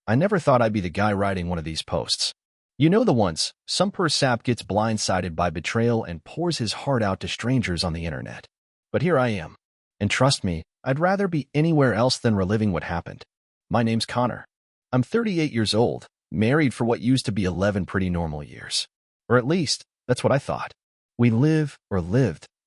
I never thought I'd be the guy writing one of these posts. You know the ones, some poor sap gets blindsided by betrayal and pours his heart out to strangers on the internet. But here I am. And trust me, I'd rather be anywhere else than reliving what happened. My name's Connor. I'm 38 years old, married for what used to be 11 pretty normal years. Or at least, that's what I thought. We lived,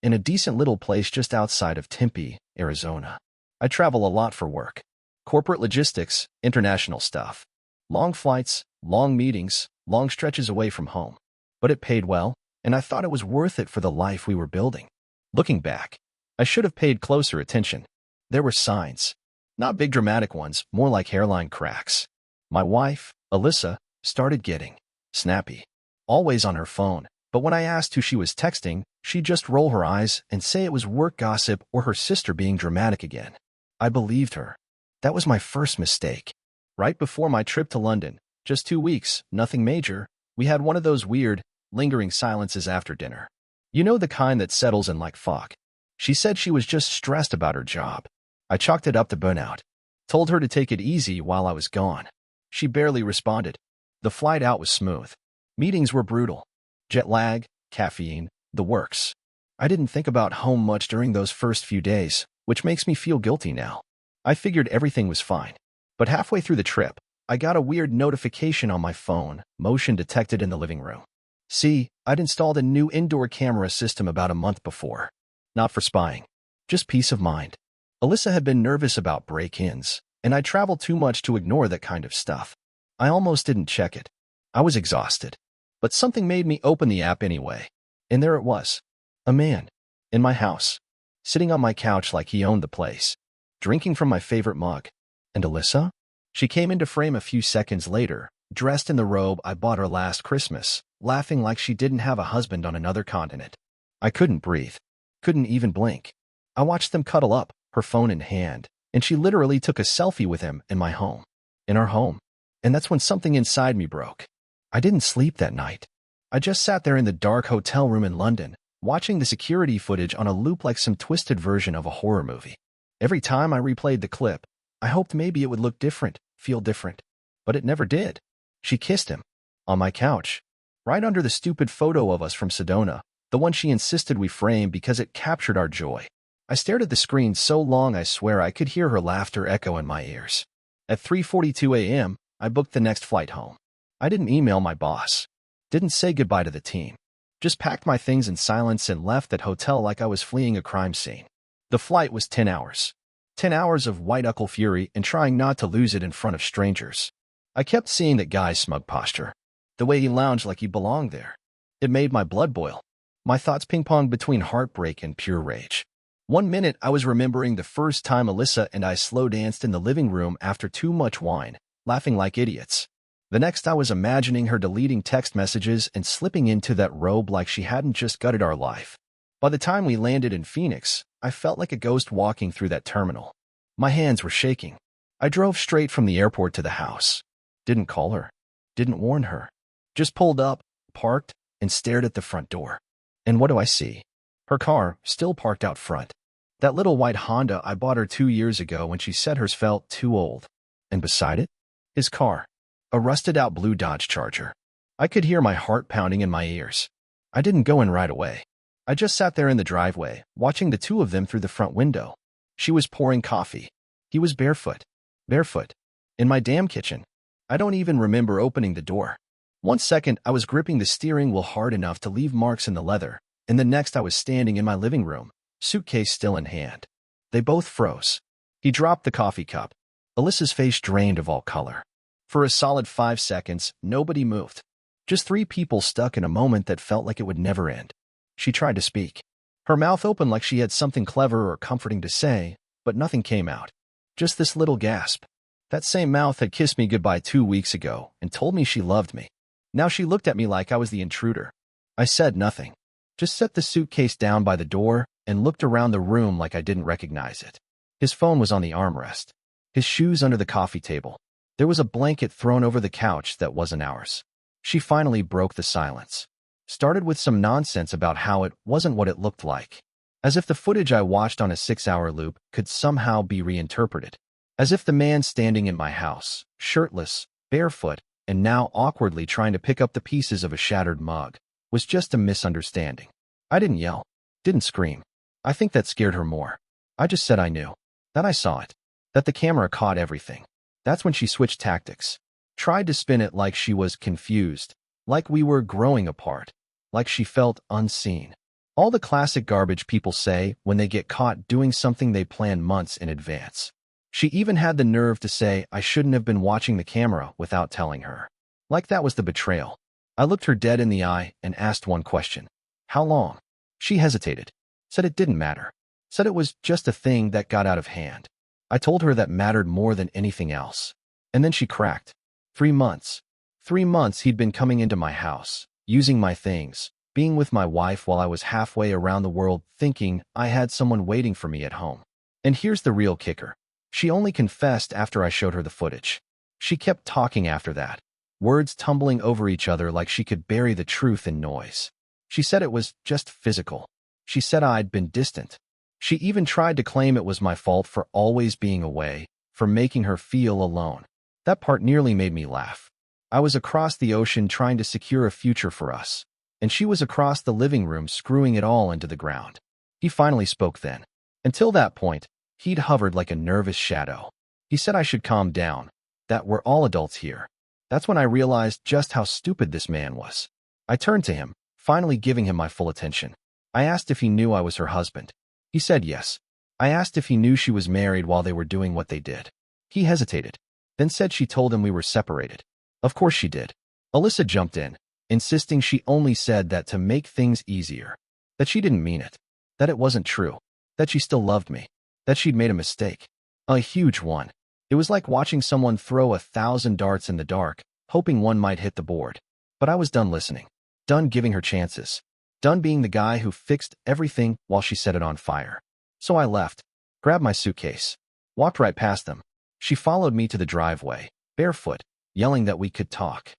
in a decent little place just outside of Tempe, Arizona. I travel a lot for work. Corporate logistics, international stuff. Long flights, long meetings, long stretches away from home. But it paid well, and I thought it was worth it for the life we were building. Looking back, I should have paid closer attention. There were signs. Not big dramatic ones, more like hairline cracks. My wife, Alyssa, started getting snappy. Always on her phone, but when I asked who she was texting, she'd just roll her eyes and say it was work gossip or her sister being dramatic again. I believed her. That was my first mistake. Right before my trip to London, just 2 weeks, nothing major, we had one of those weird, lingering silences after dinner. You know the kind that settles in like fog. She said she was just stressed about her job. I chalked it up to burnout. Told her to take it easy while I was gone. She barely responded. The flight out was smooth. Meetings were brutal. Jet lag, caffeine, the works. I didn't think about home much during those first few days, which makes me feel guilty now. I figured everything was fine. But halfway through the trip, I got a weird notification on my phone, motion detected in the living room. See, I'd installed a new indoor camera system about a month before. Not for spying, just peace of mind. Alyssa had been nervous about break-ins, and I traveled too much to ignore that kind of stuff. I almost didn't check it. I was exhausted. But something made me open the app anyway. And there it was. A man. In my house. Sitting on my couch like he owned the place. Drinking from my favorite mug. And Alyssa? She came into frame a few seconds later, dressed in the robe I bought her last Christmas, laughing like she didn't have a husband on another continent. I couldn't breathe. Couldn't even blink. I watched them cuddle up, her phone in hand, and she literally took a selfie with him in my home. In our home. And that's when something inside me broke. I didn't sleep that night. I just sat there in the dark hotel room in London, watching the security footage on a loop like some twisted version of a horror movie. Every time I replayed the clip, I hoped maybe it would look different, feel different. But it never did. She kissed him. On my couch. Right under the stupid photo of us from Sedona, the one she insisted we frame because it captured our joy. I stared at the screen so long I swear I could hear her laughter echo in my ears. At 3:42 a.m., I booked the next flight home. I didn't email my boss. Didn't say goodbye to the team. Just packed my things in silence and left that hotel like I was fleeing a crime scene. The flight was 10 hours. 10 hours of white-knuckle fury and trying not to lose it in front of strangers. I kept seeing that guy's smug posture. The way he lounged like he belonged there. It made my blood boil. My thoughts ping-ponged between heartbreak and pure rage. 1 minute I was remembering the first time Alyssa and I slow danced in the living room after too much wine, laughing like idiots. The next I was imagining her deleting text messages and slipping into that robe like she hadn't just gutted our life. By the time we landed in Phoenix, I felt like a ghost walking through that terminal. My hands were shaking. I drove straight from the airport to the house. Didn't call her. Didn't warn her. Just pulled up, parked, and stared at the front door. And what do I see? Her car, still parked out front. That little white Honda I bought her 2 years ago when she said hers felt too old. And beside it? His car. A rusted-out blue Dodge Charger. I could hear my heart pounding in my ears. I didn't go in right away. I just sat there in the driveway, watching the two of them through the front window. She was pouring coffee. He was barefoot. Barefoot. In my damn kitchen. I don't even remember opening the door. 1 second, I was gripping the steering wheel hard enough to leave marks in the leather, and the next I was standing in my living room, suitcase still in hand. They both froze. He dropped the coffee cup. Alyssa's face drained of all color. For a solid 5 seconds, nobody moved. Just 3 people stuck in a moment that felt like it would never end. She tried to speak. Her mouth opened like she had something clever or comforting to say, but nothing came out. Just this little gasp. That same mouth had kissed me goodbye 2 weeks ago and told me she loved me. Now she looked at me like I was the intruder. I said nothing. Just set the suitcase down by the door and looked around the room like I didn't recognize it. His phone was on the armrest. His shoes under the coffee table. There was a blanket thrown over the couch that wasn't ours. She finally broke the silence. Started with some nonsense about how it wasn't what it looked like. As if the footage I watched on a 6-hour loop could somehow be reinterpreted. As if the man standing in my house, shirtless, barefoot, and now awkwardly trying to pick up the pieces of a shattered mug, was just a misunderstanding. I didn't yell, didn't scream. I think that scared her more. I just said I knew, that I saw it, that the camera caught everything. That's when she switched tactics, tried to spin it like she was confused, like we were growing apart, like she felt unseen. All the classic garbage people say when they get caught doing something they planned months in advance. She even had the nerve to say I shouldn't have been watching the camera without telling her. Like that was the betrayal. I looked her dead in the eye and asked one question. How long? She hesitated, said it didn't matter, said it was just a thing that got out of hand. I told her that mattered more than anything else. And then she cracked. 3 months. 3 months he'd been coming into my house, using my things, being with my wife while I was halfway around the world thinking I had someone waiting for me at home. And here's the real kicker. She only confessed after I showed her the footage. She kept talking after that, words tumbling over each other like she could bury the truth in noise. She said it was just physical. She said I'd been distant. She even tried to claim it was my fault for always being away, for making her feel alone. That part nearly made me laugh. I was across the ocean trying to secure a future for us, and she was across the living room screwing it all into the ground. He finally spoke then. Until that point, he'd hovered like a nervous shadow. He said I should calm down, that we're all adults here. That's when I realized just how stupid this man was. I turned to him, finally giving him my full attention. I asked if he knew I was her husband. He said yes. I asked if he knew she was married while they were doing what they did. He hesitated, then said she told him we were separated. Of course she did. Alyssa jumped in, insisting she only said that to make things easier, that she didn't mean it, that it wasn't true, that she still loved me, that she'd made a mistake. A huge one. It was like watching someone throw 1,000 darts in the dark, hoping one might hit the board. But I was done listening, done giving her chances, done being the guy who fixed everything while she set it on fire. So I left, grabbed my suitcase, walked right past them. She followed me to the driveway, barefoot, yelling that we could talk,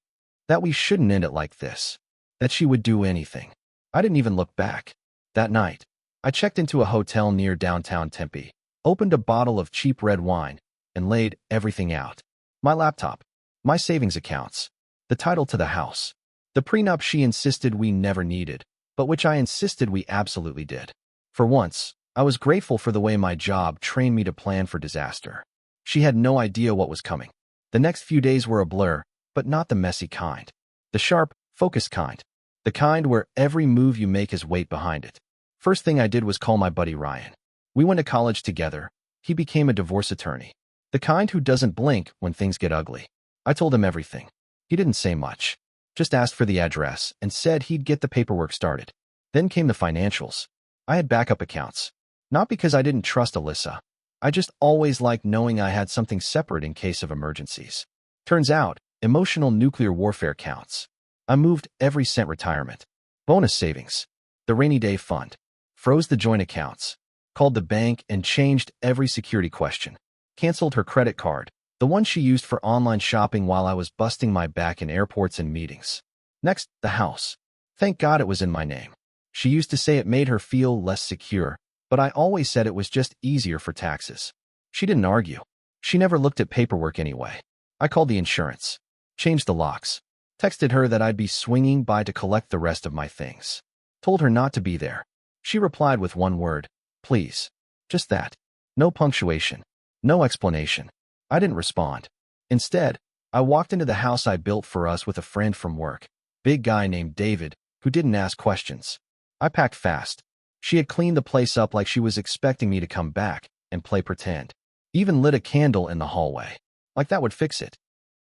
that we shouldn't end it like this, that she would do anything. I didn't even look back. That night, I checked into a hotel near downtown Tempe, opened a bottle of cheap red wine, and laid everything out. My laptop, my savings accounts, the title to the house, the prenup she insisted we never needed, but which I insisted we absolutely did. For once, I was grateful for the way my job trained me to plan for disaster. She had no idea what was coming. The next few days were a blur, but not the messy kind. The sharp, focused kind. The kind where every move you make has weight behind it. First thing I did was call my buddy Ryan. We went to college together. He became a divorce attorney. The kind who doesn't blink when things get ugly. I told him everything. He didn't say much. Just asked for the address and said he'd get the paperwork started. Then came the financials. I had backup accounts. Not because I didn't trust Alyssa. I just always liked knowing I had something separate in case of emergencies. Turns out, emotional nuclear warfare counts. I moved every cent retirement. Bonus savings. The rainy day fund. Froze the joint accounts. Called the bank and changed every security question. Canceled her credit card, the one she used for online shopping while I was busting my back in airports and meetings. Next, the house. Thank God it was in my name. She used to say it made her feel less secure, but I always said it was just easier for taxes. She didn't argue. She never looked at paperwork anyway. I called the insurance. Changed the locks. Texted her that I'd be swinging by to collect the rest of my things. Told her not to be there. She replied with one word, please. Just that. No punctuation. No explanation. I didn't respond. Instead, I walked into the house I built for us with a friend from work, big guy named David, who didn't ask questions. I packed fast. She had cleaned the place up like she was expecting me to come back and play pretend. Even lit a candle in the hallway. Like that would fix it.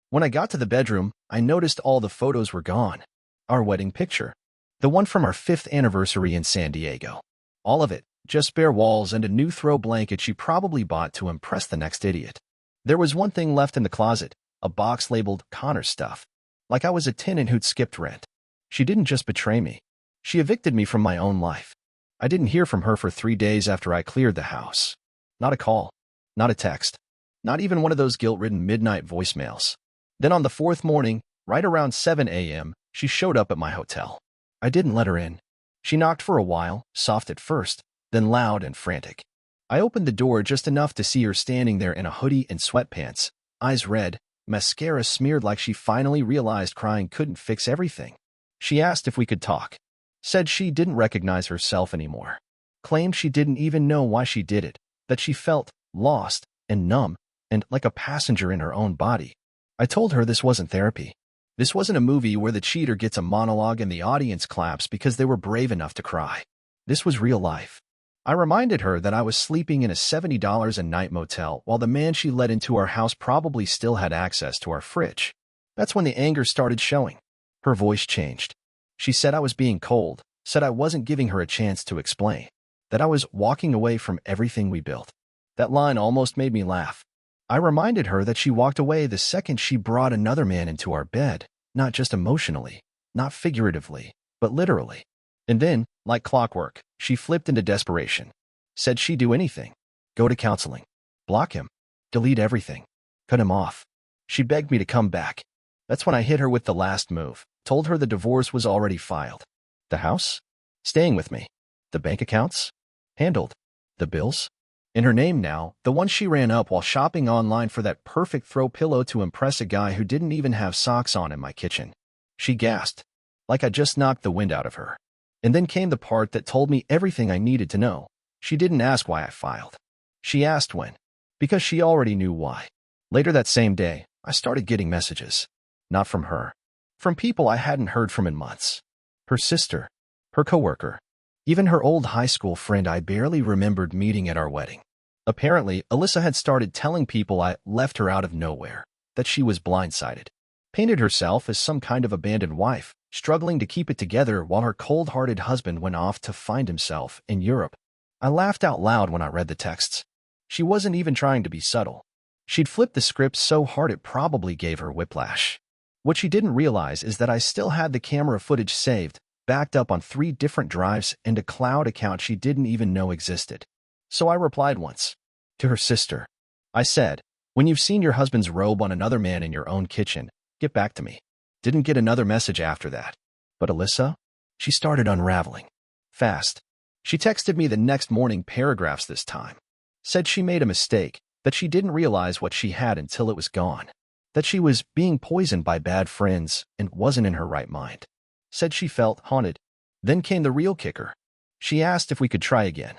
When I got to the bedroom, I noticed all the photos were gone. Our wedding picture. The one from our 5th anniversary in San Diego. All of it. Just bare walls and a new throw blanket she probably bought to impress the next idiot. There was one thing left in the closet, a box labeled Connor stuff. Like I was a tenant who'd skipped rent. She didn't just betray me. She evicted me from my own life. I didn't hear from her for 3 days after I cleared the house. Not a call. Not a text. Not even one of those guilt-ridden midnight voicemails. Then on the 4th morning, right around 7 a.m., she showed up at my hotel. I didn't let her in. She knocked for a while, soft at first, then loud and frantic. I opened the door just enough to see her standing there in a hoodie and sweatpants, eyes red, mascara smeared like she finally realized crying couldn't fix everything. She asked if we could talk. Said she didn't recognize herself anymore. Claimed she didn't even know why she did it, that she felt lost and numb and like a passenger in her own body. I told her this wasn't therapy. This wasn't a movie where the cheater gets a monologue and the audience claps because they were brave enough to cry. This was real life. I reminded her that I was sleeping in a $70 a night motel while the man she let into our house probably still had access to our fridge. That's when the anger started showing. Her voice changed. She said I was being cold, said I wasn't giving her a chance to explain, that I was walking away from everything we built. That line almost made me laugh. I reminded her that she walked away the second she brought another man into our bed, not just emotionally, not figuratively, but literally. And then, like clockwork, she flipped into desperation. Said she'd do anything. Go to counseling. Block him. Delete everything. Cut him off. She begged me to come back. That's when I hit her with the last move, told her the divorce was already filed. The house? Staying with me. The bank accounts? Handled. The bills? In her name now, the one she ran up while shopping online for that perfect throw pillow to impress a guy who didn't even have socks on in my kitchen. She gasped, like I just knocked the wind out of her. And then came the part that told me everything I needed to know. She didn't ask why I filed. She asked when. Because she already knew why. Later that same day, I started getting messages. Not from her. From people I hadn't heard from in months. Her sister. Her coworker. Even her old high school friend I barely remembered meeting at our wedding. Apparently, Alyssa had started telling people I left her out of nowhere, that she was blindsided. Painted herself as some kind of abandoned wife, struggling to keep it together while her cold-hearted husband went off to find himself in Europe. I laughed out loud when I read the texts. She wasn't even trying to be subtle. She'd flipped the script so hard it probably gave her whiplash. What she didn't realize is that I still had the camera footage saved, backed up on 3 different drives and a cloud account she didn't even know existed. So I replied once. To her sister. I said, when you've seen your husband's robe on another man in your own kitchen, get back to me. Didn't get another message after that. But Alyssa? She started unraveling. Fast. She texted me the next morning, paragraphs this time. Said she made a mistake, that she didn't realize what she had until it was gone. That she was being poisoned by bad friends and wasn't in her right mind. Said she felt haunted. Then came the real kicker. She asked if we could try again.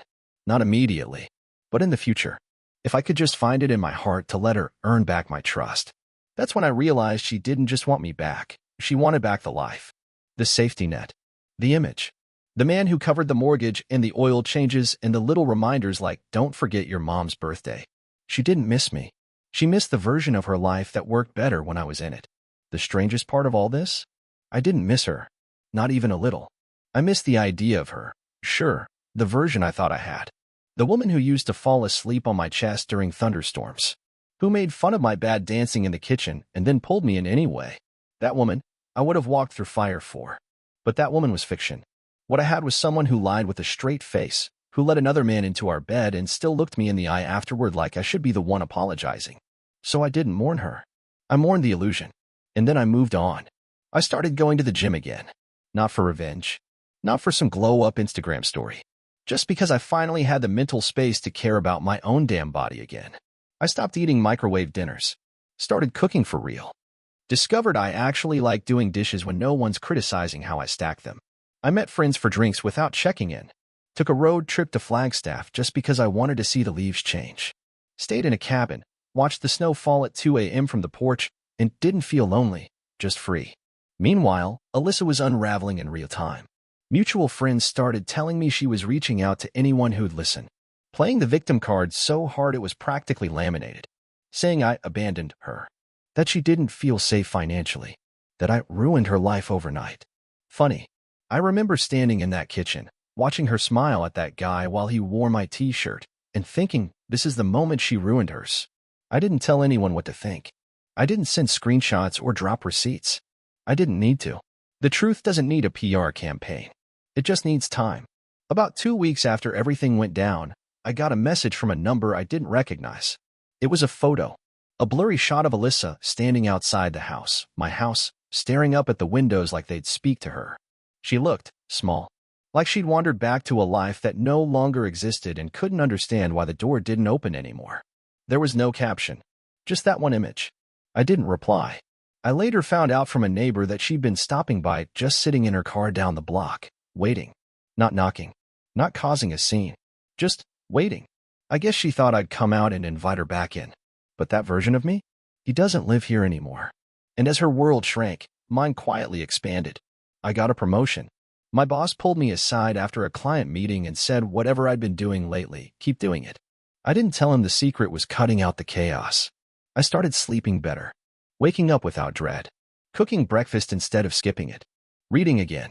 Not immediately, but in the future. If I could just find it in my heart to let her earn back my trust. That's when I realized she didn't just want me back. She wanted back the life. The safety net. The image. The man who covered the mortgage and the oil changes and the little reminders like, don't forget your mom's birthday. She didn't miss me. She missed the version of her life that worked better when I was in it. The strangest part of all this? I didn't miss her. Not even a little. I missed the idea of her. Sure, the version I thought I had. The woman who used to fall asleep on my chest during thunderstorms. Who made fun of my bad dancing in the kitchen and then pulled me in anyway. That woman, I would have walked through fire for. But that woman was fiction. What I had was someone who lied with a straight face, who let another man into our bed and still looked me in the eye afterward like I should be the one apologizing. So I didn't mourn her. I mourned the illusion. And then I moved on. I started going to the gym again. Not for revenge. Not for some glow-up Instagram story. Just because I finally had the mental space to care about my own damn body again. I stopped eating microwave dinners. Started cooking for real. Discovered I actually like doing dishes when no one's criticizing how I stack them. I met friends for drinks without checking in. Took a road trip to Flagstaff just because I wanted to see the leaves change. Stayed in a cabin, watched the snow fall at 2 a.m. from the porch, and didn't feel lonely, just free. Meanwhile, Alyssa was unraveling in real time. Mutual friends started telling me she was reaching out to anyone who'd listen. Playing the victim card so hard it was practically laminated. Saying I abandoned her. That she didn't feel safe financially. That I ruined her life overnight. Funny. I remember standing in that kitchen, watching her smile at that guy while he wore my t-shirt, and thinking, this is the moment she ruined hers. I didn't tell anyone what to think. I didn't send screenshots or drop receipts. I didn't need to. The truth doesn't need a PR campaign. It just needs time. About 2 weeks after everything went down, I got a message from a number I didn't recognize. It was a photo. A blurry shot of Alyssa standing outside the house, my house, staring up at the windows like they'd speak to her. She looked small. Like she'd wandered back to a life that no longer existed and couldn't understand why the door didn't open anymore. There was no caption, just that one image. I didn't reply. I later found out from a neighbor that she'd been stopping by, just sitting in her car down the block, waiting. Not knocking, not causing a scene, just waiting. I guess she thought I'd come out and invite her back in. But that version of me? He doesn't live here anymore. And as her world shrank, mine quietly expanded. I got a promotion. My boss pulled me aside after a client meeting and said whatever I'd been doing lately, keep doing it. I didn't tell him the secret was cutting out the chaos. I started sleeping better, waking up without dread, cooking breakfast instead of skipping it, reading again.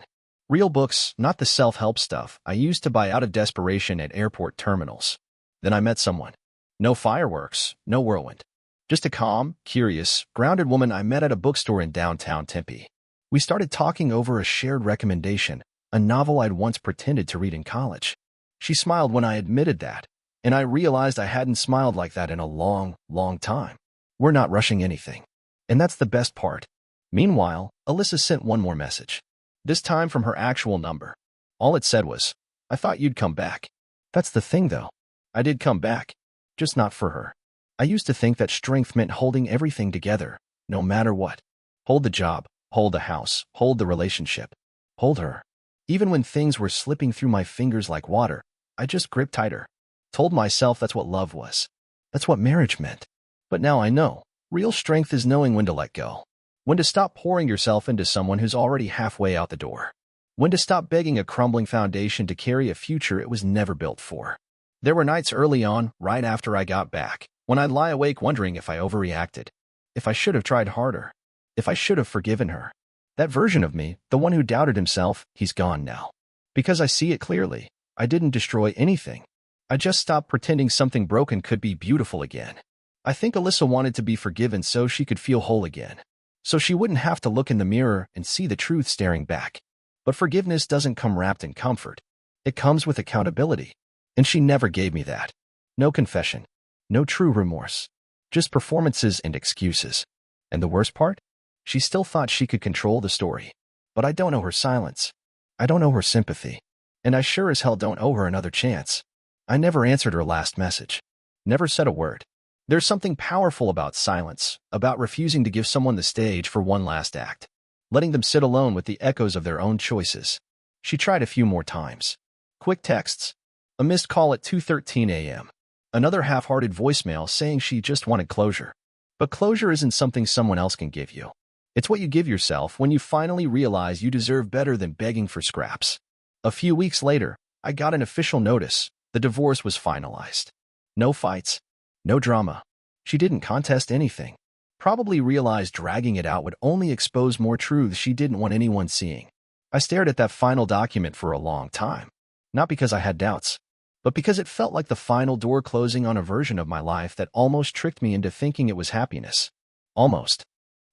Real books, not the self-help stuff I used to buy out of desperation at airport terminals. Then I met someone. No fireworks, no whirlwind. Just a calm, curious, grounded woman I met at a bookstore in downtown Tempe. We started talking over a shared recommendation, a novel I'd once pretended to read in college. She smiled when I admitted that, and I realized I hadn't smiled like that in a long, long time. We're not rushing anything. And that's the best part. Meanwhile, Alyssa sent one more message. This time from her actual number. All it said was, I thought you'd come back. That's the thing, though. I did come back. Just not for her. I used to think that strength meant holding everything together, no matter what. Hold the job, hold the house, hold the relationship. Hold her. Even when things were slipping through my fingers like water, I just gripped tighter. Told myself that's what love was. That's what marriage meant. But now I know. Real strength is knowing when to let go. When to stop pouring yourself into someone who's already halfway out the door. When to stop begging a crumbling foundation to carry a future it was never built for. There were nights early on, right after I got back, when I'd lie awake wondering if I overreacted. If I should have tried harder. If I should have forgiven her. That version of me, the one who doubted himself, he's gone now. Because I see it clearly. I didn't destroy anything. I just stopped pretending something broken could be beautiful again. I think Alyssa wanted to be forgiven so she could feel whole again. So she wouldn't have to look in the mirror and see the truth staring back. But forgiveness doesn't come wrapped in comfort. It comes with accountability. And she never gave me that. No confession. No true remorse. Just performances and excuses. And the worst part? She still thought she could control the story. But I don't owe her silence. I don't owe her sympathy. And I sure as hell don't owe her another chance. I never answered her last message. Never said a word. There's something powerful about silence, about refusing to give someone the stage for one last act. Letting them sit alone with the echoes of their own choices. She tried a few more times. Quick texts. A missed call at 2:13 a.m. Another half-hearted voicemail saying she just wanted closure. But closure isn't something someone else can give you. It's what you give yourself when you finally realize you deserve better than begging for scraps. A few weeks later, I got an official notice. The divorce was finalized. No fights. No drama. She didn't contest anything. Probably realized dragging it out would only expose more truths she didn't want anyone seeing. I stared at that final document for a long time. Not because I had doubts, but because it felt like the final door closing on a version of my life that almost tricked me into thinking it was happiness. Almost.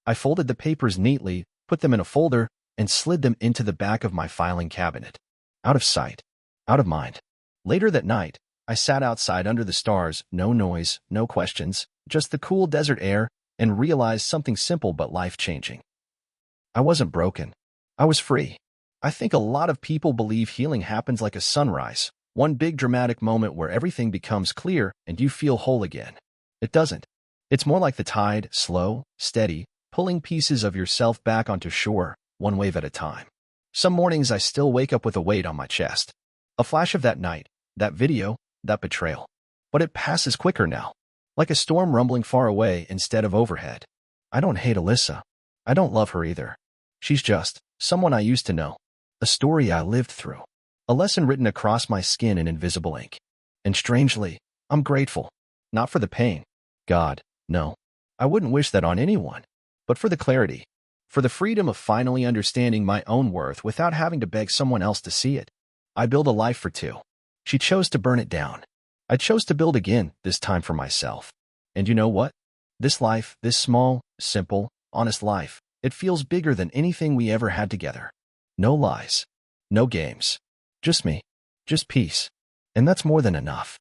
I folded the papers neatly, put them in a folder, and slid them into the back of my filing cabinet. Out of sight. Out of mind. Later that night, I sat outside under the stars, no noise, no questions, just the cool desert air, and realized something simple but life-changing. I wasn't broken. I was free. I think a lot of people believe healing happens like a sunrise, one big dramatic moment where everything becomes clear and you feel whole again. It doesn't. It's more like the tide, slow, steady, pulling pieces of yourself back onto shore, one wave at a time. Some mornings I still wake up with a weight on my chest. A flash of that night, that video, that betrayal. But it passes quicker now. Like a storm rumbling far away instead of overhead. I don't hate Alyssa. I don't love her either. She's just someone I used to know. A story I lived through. A lesson written across my skin in invisible ink. And strangely, I'm grateful. Not for the pain. God, no. I wouldn't wish that on anyone. But for the clarity. For the freedom of finally understanding my own worth without having to beg someone else to see it. I build a life for two. She chose to burn it down. I chose to build again, this time for myself. And you know what? This life, this small, simple, honest life, it feels bigger than anything we ever had together. No lies. No games. Just me. Just peace. And that's more than enough.